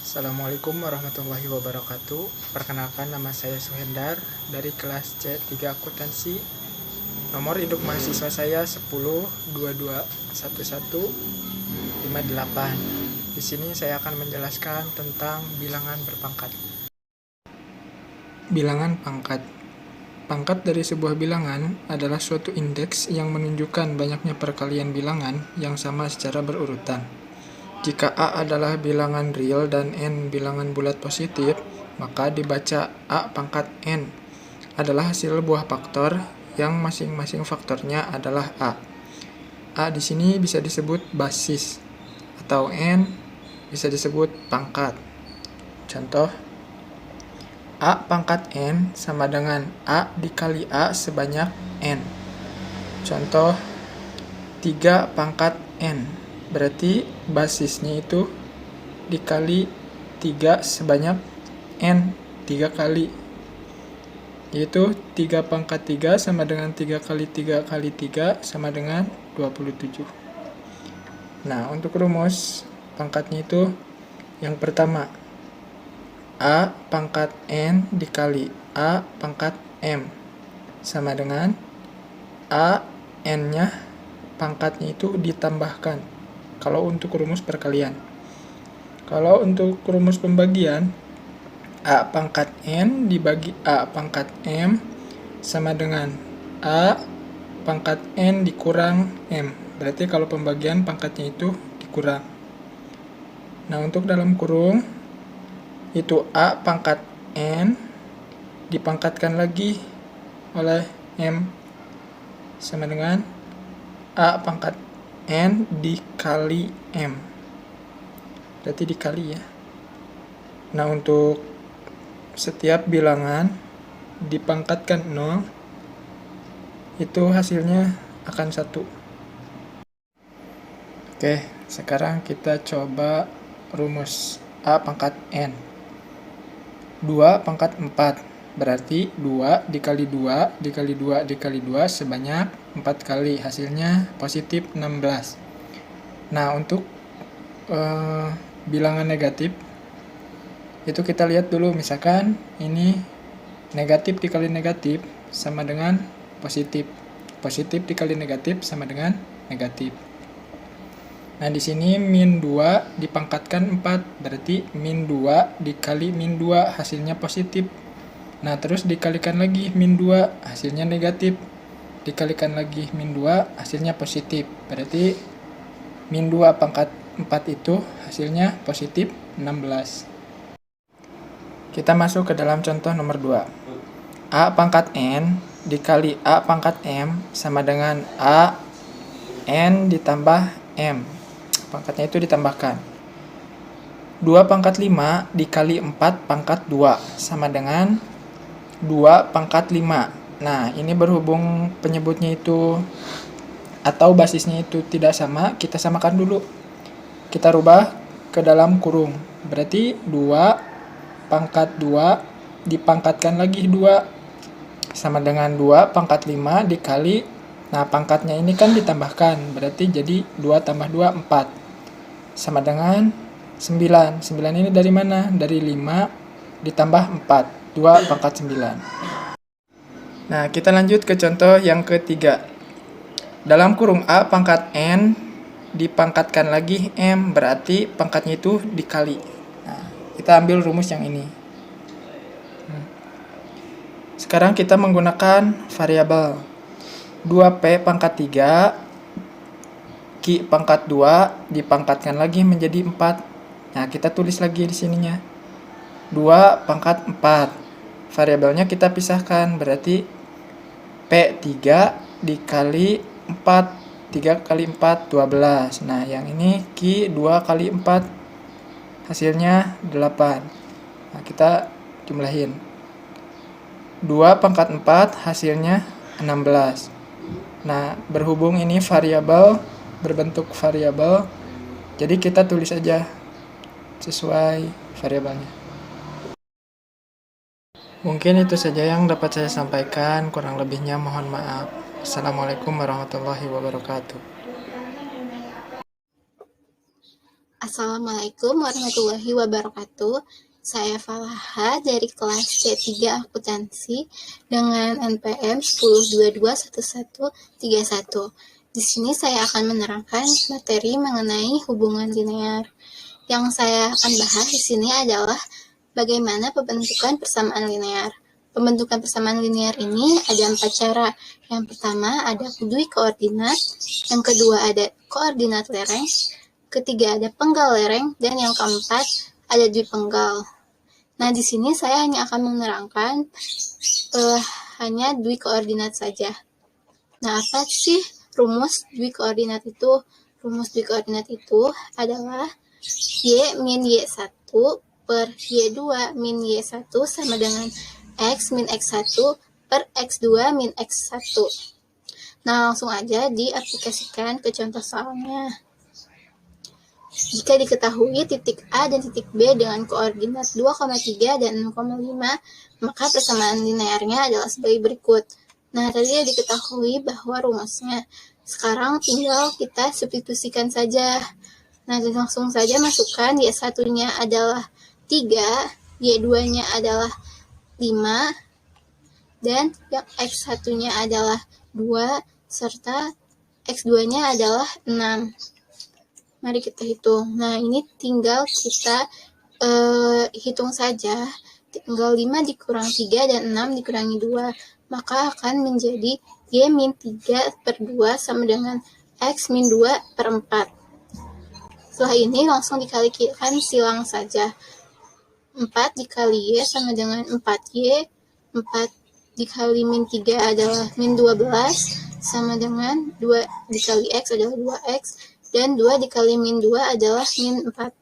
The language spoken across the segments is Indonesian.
Assalamualaikum warahmatullahi wabarakatuh. Perkenalkan, nama saya Suhendar dari kelas C3 Akuntansi. Nomor induk mahasiswa saya 10221158. Di sini saya akan menjelaskan tentang bilangan berpangkat. Bilangan pangkat. Pangkat dari sebuah bilangan adalah suatu indeks yang menunjukkan banyaknya perkalian bilangan yang sama secara berurutan. Jika A adalah bilangan real dan N bilangan bulat positif, maka dibaca A pangkat N adalah hasil buah faktor yang masing-masing faktornya adalah A. A di sini bisa disebut basis, atau N bisa disebut pangkat. Contoh, A pangkat N sama dengan A dikali A sebanyak N. Contoh, 3 pangkat N. Berarti basisnya itu dikali 3 sebanyak N, 3 kali. Yaitu 3 pangkat 3 sama dengan 3 kali 3 kali 3 sama dengan 27. Nah, untuk rumus pangkatnya itu yang pertama, A pangkat N dikali A pangkat M sama dengan A N-nya pangkatnya itu ditambahkan. Kalau untuk rumus perkalian. Kalau untuk rumus pembagian, A pangkat N dibagi A pangkat M sama dengan A pangkat N dikurang M. Berarti kalau pembagian pangkatnya itu dikurang. Nah, untuk dalam kurung, itu A pangkat N dipangkatkan lagi oleh M sama dengan A pangkat N dikali M. Berarti dikali ya. Nah, untuk setiap bilangan dipangkatkan 0, itu hasilnya akan 1. Oke, sekarang kita coba rumus A pangkat N. 2 pangkat 4, berarti 2 dikali 2 dikali 2 dikali 2 sebanyak 4 kali, hasilnya positif 16. Nah, untuk bilangan negatif, itu kita lihat dulu, misalkan ini negatif dikali negatif sama dengan positif. Positif dikali negatif sama dengan negatif. Nah, di sini min 2 dipangkatkan 4, berarti min 2 dikali min 2 hasilnya positif. Nah, terus dikalikan lagi min 2 hasilnya negatif. Dikalikan lagi min 2 hasilnya positif. Berarti min 2 pangkat 4 itu hasilnya positif 16. Kita masuk ke dalam contoh nomor 2. A pangkat N dikali A pangkat M sama dengan A N ditambah M. Pangkatnya itu ditambahkan. 2 pangkat 5 dikali 4 pangkat 2 sama dengan 2 pangkat 5. Nah, ini berhubung penyebutnya itu atau basisnya itu tidak sama, kita samakan dulu. Kita rubah ke dalam kurung. Berarti 2 pangkat 2 dipangkatkan lagi 2 sama dengan 2 pangkat 5 dikali, nah pangkatnya ini kan ditambahkan, berarti jadi 2 tambah 2, 4 sama dengan 9. 9 ini dari mana? Dari 5 ditambah 4, 2 pangkat 9. Nah, kita lanjut ke contoh yang ketiga. Dalam kurung A pangkat N dipangkatkan lagi M, berarti pangkatnya itu dikali. Nah, kita ambil rumus yang ini. Sekarang kita menggunakan variabel 2P pangkat 3 Q pangkat 2 dipangkatkan lagi menjadi 4. Nah, kita tulis lagi di sininya 2 pangkat 4. Variabelnya kita pisahkan, berarti P3 dikali 4. 3 kali 4, 12. Nah, yang ini Q 2 kali 4. Hasilnya 8. Nah, kita jumlahin. 2 pangkat 4 hasilnya 16. Nah, berhubung ini variabel, berbentuk variabel, jadi kita tulis aja sesuai variabelnya. Mungkin itu saja yang dapat saya sampaikan, kurang lebihnya mohon maaf. Assalamualaikum warahmatullahi wabarakatuh. Assalamualaikum warahmatullahi wabarakatuh. Saya Falaha dari kelas C3 Akuntansi dengan NPM 10221131. Di sini saya akan menerangkan materi mengenai hubungan linear. Yang saya akan bahas di sini adalah bagaimana pembentukan persamaan linear. Pembentukan persamaan linear ini ada 4 cara. Yang pertama ada dui koordinat, yang kedua ada koordinat lereng, ketiga ada penggal lereng, dan yang keempat ada dui penggal. Nah, di sini saya hanya akan menerangkan hanya dui koordinat saja. Nah, apa sih rumus dui koordinat itu? Rumus dui koordinat itu adalah Y min Y1 per Y2 min Y1 sama dengan X min X1 per X2 min X1. Nah, langsung aja diaplikasikan ke contoh soalnya. Jika diketahui titik A dan titik B dengan koordinat 2,3 dan 6,5, maka persamaan linearnya adalah sebagai berikut. Nah, tadi diketahui bahwa rumusnya. Sekarang tinggal kita substitusikan saja. Nah, langsung saja masukkan Y1-nya adalah 3, Y2-nya adalah 5, dan yang X1-nya adalah 2, serta X2-nya adalah 6. Mari kita hitung. Nah, ini tinggal kita hitung saja. Tinggal 5 dikurang 3 dan 6 dikurangi 2. Maka akan menjadi Y min 3 per 2 sama dengan X min 2 per 4. Setelah ini langsung dikalikan silang saja. 4 dikali Y sama dengan 4Y. 4 dikali min 3 adalah min 12 sama dengan 2 dikali X adalah 2X. Dan 2 dikali min 2 adalah min 4.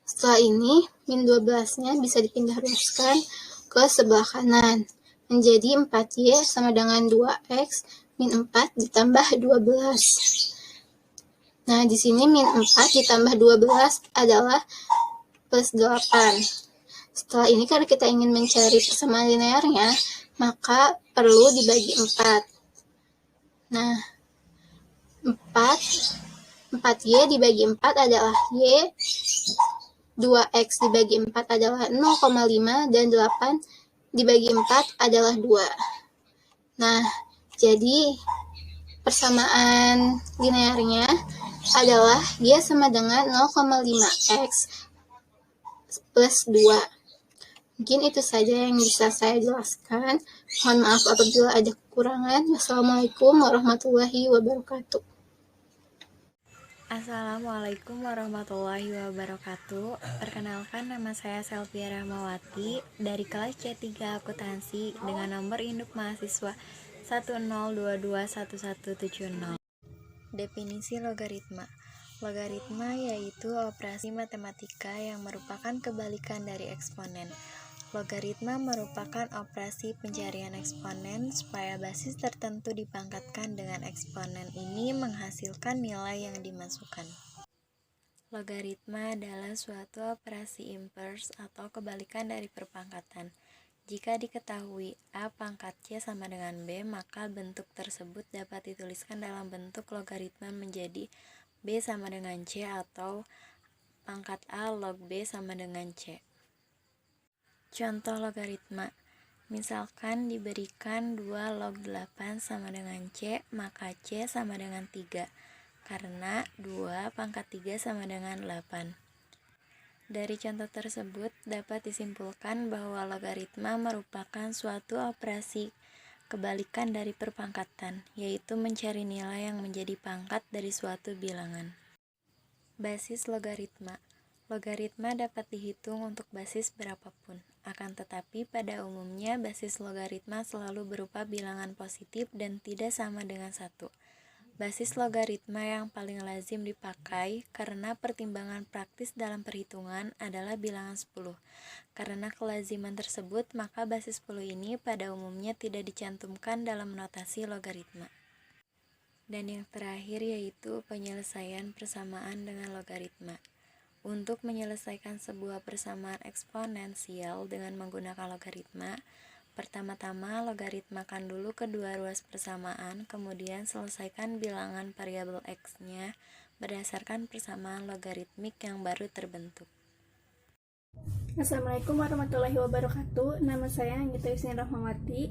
Setelah ini, min 12-nya bisa dipindah ruaskan ke sebelah kanan. Menjadi 4Y sama dengan 2X min 4 ditambah 12. Nah, di sini min 4 ditambah 12 adalah plus 8. Setelah ini, karena kita ingin mencari persamaan linearnya, maka perlu dibagi 4. Nah, 4Y dibagi 4 adalah Y, 2X dibagi 4 adalah 0,5, dan 8 dibagi 4 adalah 2. Nah, jadi persamaan linearnya adalah Y sama dengan 0,5X plus 2. Mungkin itu saja yang bisa saya jelaskan. Mohon maaf apabila ada kekurangan. Wassalamualaikum warahmatullahi wabarakatuh. Assalamualaikum warahmatullahi wabarakatuh. Perkenalkan, nama saya Selvia Rahmawati dari kelas C3 Akuntansi dengan nomor induk mahasiswa 102211170. Definisi logaritma. Logaritma yaitu operasi matematika yang merupakan kebalikan dari eksponen. Logaritma merupakan operasi pencarian eksponen supaya basis tertentu dipangkatkan dengan eksponen ini menghasilkan nilai yang dimasukkan. Logaritma adalah suatu operasi inverse atau kebalikan dari perpangkatan. Jika diketahui A pangkat C sama dengan B, maka bentuk tersebut dapat dituliskan dalam bentuk logaritma menjadi B sama dengan C atau pangkat A log B sama dengan C. Contoh logaritma. Misalkan diberikan 2 log 8 sama dengan C, maka C sama dengan 3, karena 2 pangkat 3 sama dengan 8. Dari contoh tersebut dapat disimpulkan bahwa logaritma merupakan suatu operasi kebalikan dari perpangkatan, yaitu mencari nilai yang menjadi pangkat dari suatu bilangan. Basis logaritma. Logaritma dapat dihitung untuk basis berapapun. Akan tetapi pada umumnya basis logaritma selalu berupa bilangan positif dan tidak sama dengan 1. Basis logaritma yang paling lazim dipakai karena pertimbangan praktis dalam perhitungan adalah bilangan 10. Karena kelaziman tersebut, maka basis 10 ini pada umumnya tidak dicantumkan dalam notasi logaritma. Dan yang terakhir yaitu penyelesaian persamaan dengan logaritma. Untuk menyelesaikan sebuah persamaan eksponensial dengan menggunakan logaritma, pertama-tama logaritmakan dulu kedua ruas persamaan, kemudian selesaikan bilangan variabel x-nya berdasarkan persamaan logaritmik yang baru terbentuk. Assalamualaikum warahmatullahi wabarakatuh. Nama saya Anggita Yusni Rahmawati,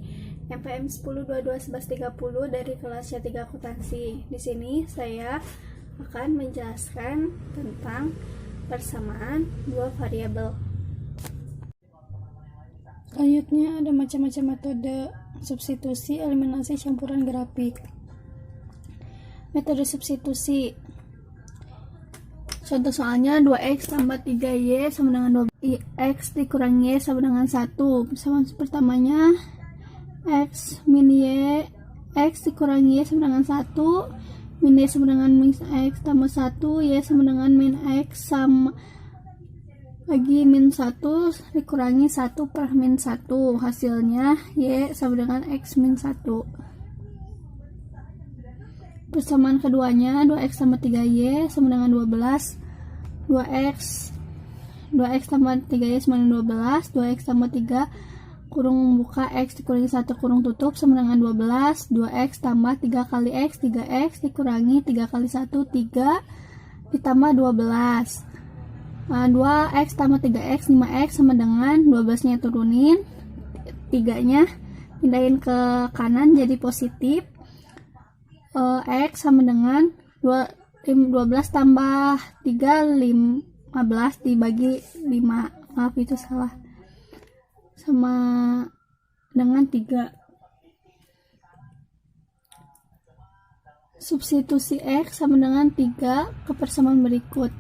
MPM 10221130 dari kelas C3 akuntansi. Di sini saya akan menjelaskan tentang persamaan dua variabel. Selanjutnya ada macam-macam metode substitusi, eliminasi, campuran grafik. Metode substitusi. Contoh soalnya 2x tambah 3y sama dengan 2x dikurangi y sama dengan 1. Persamaan pertamanya x min y, x dikurangi y sama dengan 1, min y sama dengan min x tambah 1, y sama dengan min x sama lagi min 1 dikurangi 1 per min 1. Hasilnya y sama dengan x min 1. Persamaan keduanya 2x tambah 3y sama dengan 12. 2x tambah 3y sama dengan 12. 2x tambah 3 kurung buka x dikurangi 1 kurung tutup sama dengan 12. 2x tambah 3 kali x, 3x dikurangi 3 kali 1, 3 ditambah 12. 2x tambah 3x, 5x sama dengan 12 nya turunin, 3 nya pindahin ke kanan jadi positif. X sama dengan 12 tambah 3, 15 dibagi 5. Maaf itu salah. Sama dengan 3. Substitusi X sama dengan 3 ke persamaan berikut.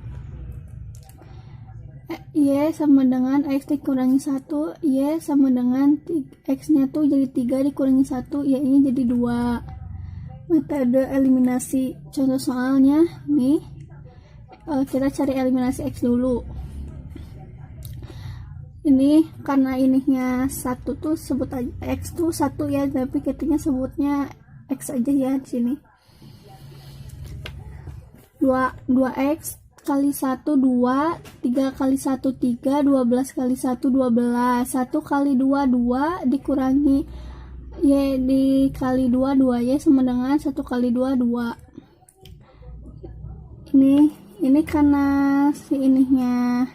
Y sama dengan X dikurangi 1, Y sama dengan X nya tuh jadi 3 dikurangi 1, Y nya jadi 2. Metode eliminasi. Contoh soalnya nih, kita cari eliminasi X dulu. Ini karena ininya 1 tuh sebut aja X tuh 1 ya, tapi kita sebutnya X aja ya di sini. 2x kali 1 2, 3 kali 1 3, 12 kali 1 12, 1 kali 2 2 dikurangi y dikali 2, 2y sama dengan 1 kali 2 2. Ini karena si ininya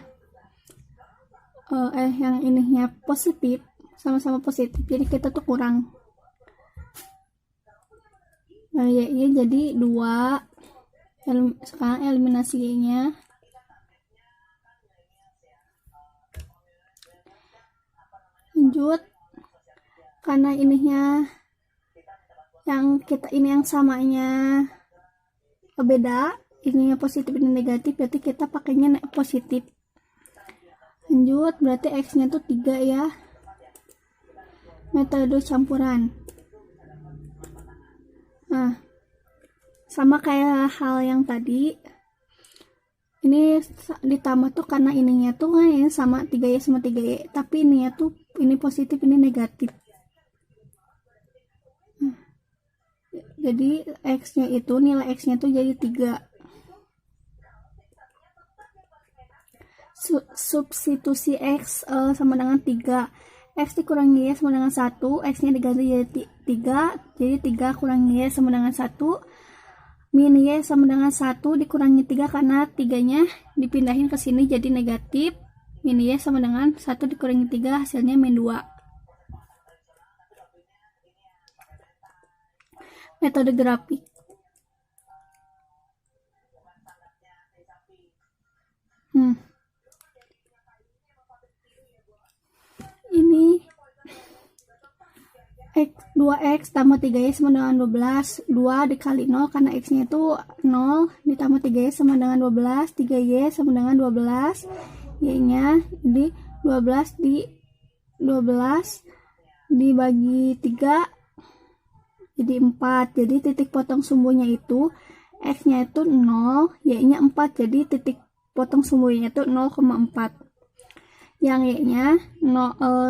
yang ininya positif, sama-sama positif, jadi kita tuh kurang. Nah, y jadi 2. Sekarang eliminasi y-nya. Lanjut. Karena ininya yang samanya beda, ininya positif ini negatif, berarti kita pakainya positif. Lanjut, berarti x nya tuh 3 ya. Metode campuran. Nah, sama kayak hal yang tadi, ini ditambah tuh karena ininya tuh kan ini sama 3y sama 3y, tapi ininya tuh ini positif ini negatif. Jadi x-nya itu, nilai x-nya itu jadi 3. Substitusi x sama dengan 3. X dikurangi y sama dengan 1, x-nya diganti jadi 3, jadi 3 kurangi y sama dengan 1. Min y sama dengan 1 dikurangi 3 karena 3-nya dipindahin ke sini jadi negatif. Min y sama dengan 1 dikurangi 3, hasilnya min 2. Metode grafik. Ini 2x tambah 3y sama dengan 12. 2 dikali 0 karena x-nya itu 0 ditambah 3y sama dengan 12. 3y sama dengan 12. Y-nya jadi 12 dibagi 3 jadi 4. Jadi titik potong sumbunya itu x-nya itu 0, y-nya 4. Jadi titik potong sumbunya itu 0,4. Yang y-nya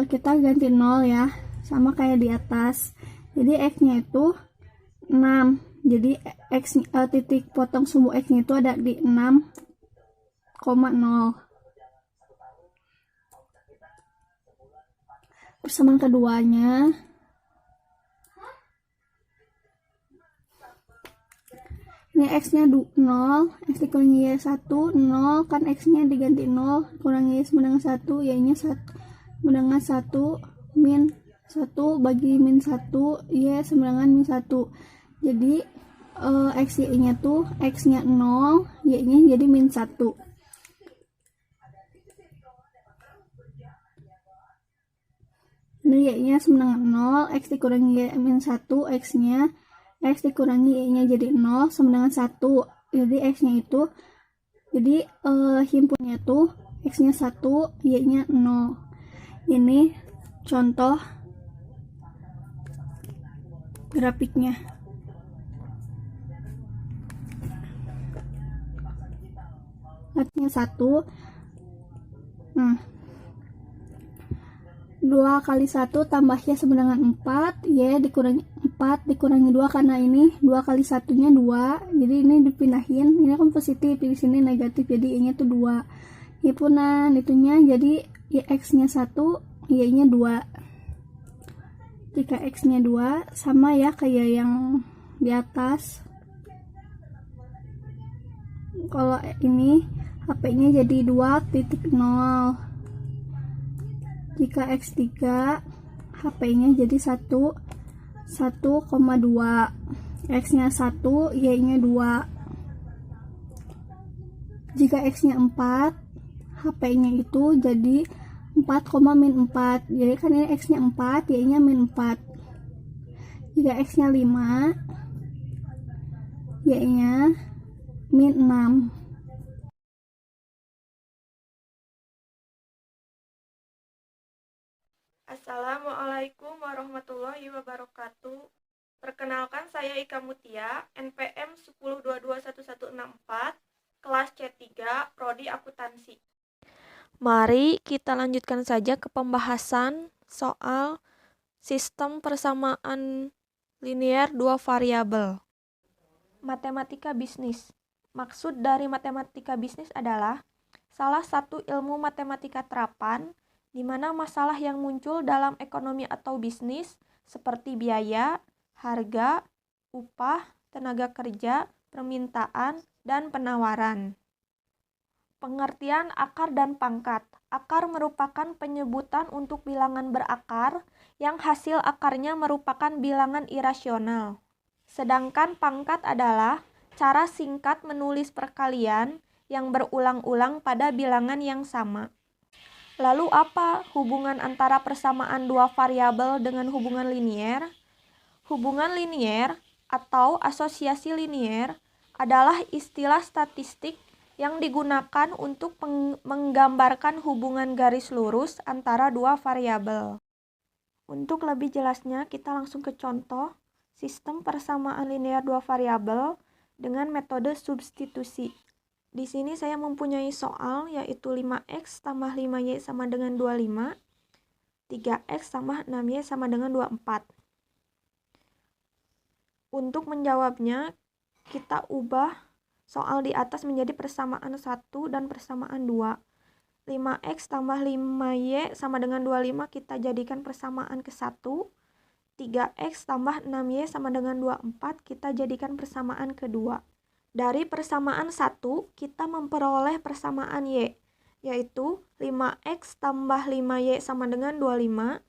kita ganti 0 ya, sama kayak di atas. Jadi x-nya itu 6. Jadi titik potong sumbu x-nya itu ada di 6,0. Persamaan keduanya Ini x-nya 0, x dikurangi y 1, 0, kan x-nya diganti 0, kurangi y sama dengan 1, y-nya 1 sama dengan 1, min 1 bagi min 1, y sama dengan min 1. Jadi x y-nya tuh, x-nya 0, y-nya jadi min 1. Ini y-nya sama dengan 0, x dikurangi y min 1, x-nya, x dikurangi y-nya jadi 0 sama dengan 1. Jadi x-nya itu, jadi himpunnya tuh x-nya 1, y-nya 0. Ini contoh grafiknya. X-nya 1. Nah, 2 kali 1 tambah y sama dengan 4, y dikurangi 4 dikurangi 2 karena ini 2 kali 1-nya 2, jadi ini dipindahin, ini kan positif, di sini negatif, jadi y-nya tuh 2. Himpunan itunya jadi x-nya 1, y-nya 2. Jika x-nya 2 sama ya kayak yang di atas. Kalau ini HP-nya jadi 2.0. Jika x3 HP-nya jadi 1,2. X-nya 1, y-nya 2. Jika x-nya 4, HP-nya itu jadi 4,-4. Jadi kan ini x-nya 4, y-nya min 4. Jika x-nya 5, y-nya min 6. Assalamualaikum warahmatullahi wabarakatuh. Perkenalkan, saya Ika Mutia, NPM 10221164, kelas C3, Prodi Akuntansi. Mari kita lanjutkan saja ke pembahasan soal sistem persamaan linear dua variabel. Matematika bisnis. Maksud dari matematika bisnis adalah salah satu ilmu matematika terapan di mana masalah yang muncul dalam ekonomi atau bisnis seperti biaya, harga, upah, tenaga kerja, permintaan, dan penawaran. Pengertian akar dan pangkat. Akar merupakan penyebutan untuk bilangan berakar yang hasil akarnya merupakan bilangan irasional. Sedangkan pangkat adalah cara singkat menulis perkalian yang berulang-ulang pada bilangan yang sama. Lalu apa hubungan antara persamaan dua variabel dengan hubungan linier? Hubungan linier atau asosiasi linier adalah istilah statistik yang digunakan untuk menggambarkan hubungan garis lurus antara dua variabel. Untuk lebih jelasnya, kita langsung ke contoh sistem persamaan linear dua variabel dengan metode substitusi. Di sini saya mempunyai soal yaitu 5x tambah 5y sama dengan 25, 3x tambah 6y sama dengan 24. Untuk menjawabnya, kita ubah soal di atas menjadi persamaan 1 dan persamaan 2. 5x tambah 5y sama dengan 25 kita jadikan persamaan ke 1. 3x tambah 6y sama dengan 24 kita jadikan persamaan kedua. Dari persamaan 1 kita memperoleh persamaan y, yaitu 5x tambah 5y sama dengan 25.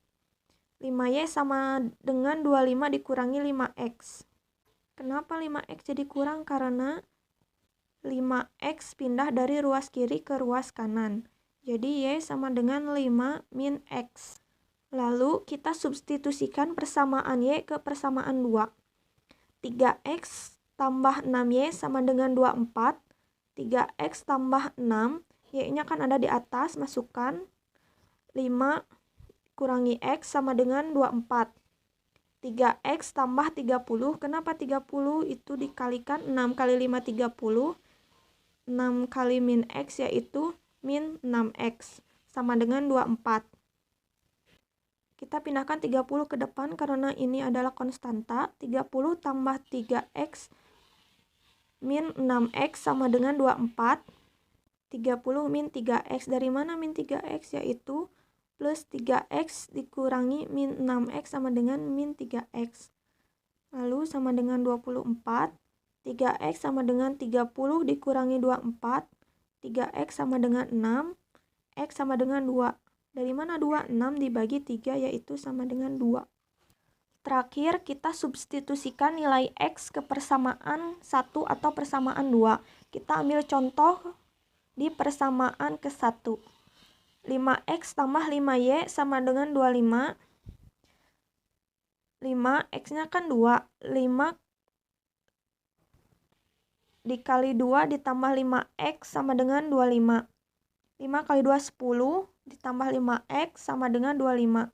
5y sama dengan 25 dikurangi 5x. Kenapa 5x jadi kurang? Karena 5x pindah dari ruas kiri ke ruas kanan. Jadi y sama dengan 5 min x. Lalu kita substitusikan persamaan y ke persamaan 2. 3x tambah 6y sama dengan 24. 3x tambah 6, y-nya kan ada di atas, masukkan 5 kurangi x sama dengan 24. 3x tambah 30, kenapa 30? Itu dikalikan 6 kali 5 30. 6 kali min x yaitu min 6x sama dengan 24. Kita pindahkan 30 ke depan karena ini adalah konstanta. 30 tambah 3x min 6x sama dengan 24. 30 min 3x. Dari mana min 3x? Yaitu plus 3x dikurangi min 6x sama dengan min 3x. Lalu sama dengan 24. 3x sama dengan 30 dikurangi 24. 3x sama dengan 6. X sama dengan 2. Dari mana 2? 6 dibagi 3 yaitu sama dengan 2. Terakhir, kita substitusikan nilai X ke persamaan 1 atau persamaan 2. Kita ambil contoh di persamaan ke 1. 5x tambah 5y sama dengan 25. 5, x-nya kan 2. 5 dikali 2 ditambah 5x sama dengan 25. 5 kali 2, 10. Ditambah 5x sama dengan 25.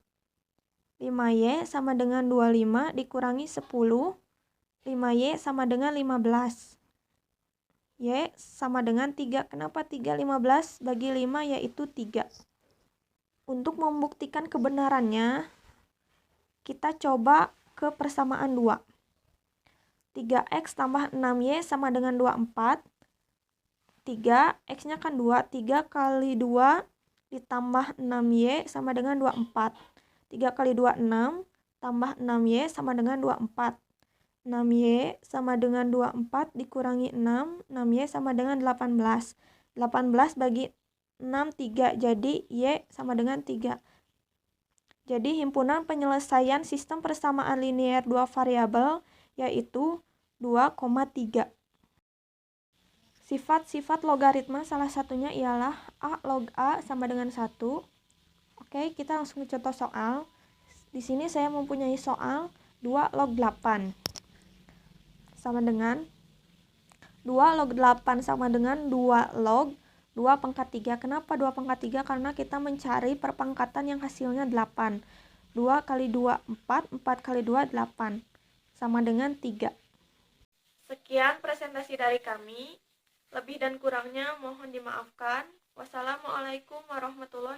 5y sama dengan 25 dikurangi 10. 5y sama dengan 15. Y sama dengan 3. Kenapa 3? 15 bagi 5 yaitu 3. Untuk membuktikan kebenarannya, kita coba ke persamaan 2. 3x tambah 6y sama dengan 24. 3, x-nya kan 2. 3 kali 2 ditambah 6y sama dengan 24. 3 kali 2, 6. Tambah 6y sama dengan 24. 6y sama dengan 24 dikurangi 6. 6y sama dengan 18. 18 bagi 6, 3. Jadi y sama dengan 3. Jadi himpunan penyelesaian sistem persamaan linear dua variabel yaitu 2,3. Sifat-sifat logaritma salah satunya ialah a log a sama dengan 1. Oke, kita langsung ke contoh soal. Di sini saya mempunyai soal 2 log 8 sama dengan 2 log 8 sama dengan 2 log 2 pangkat 3. Kenapa 2 pangkat 3? Karena kita mencari perpangkatan yang hasilnya 8. 2 kali 2, 4. 4 kali 2, 8. Sama dengan 3. Sekian presentasi dari kami. Lebih dan kurangnya mohon dimaafkan. Wassalamualaikum warahmatullahi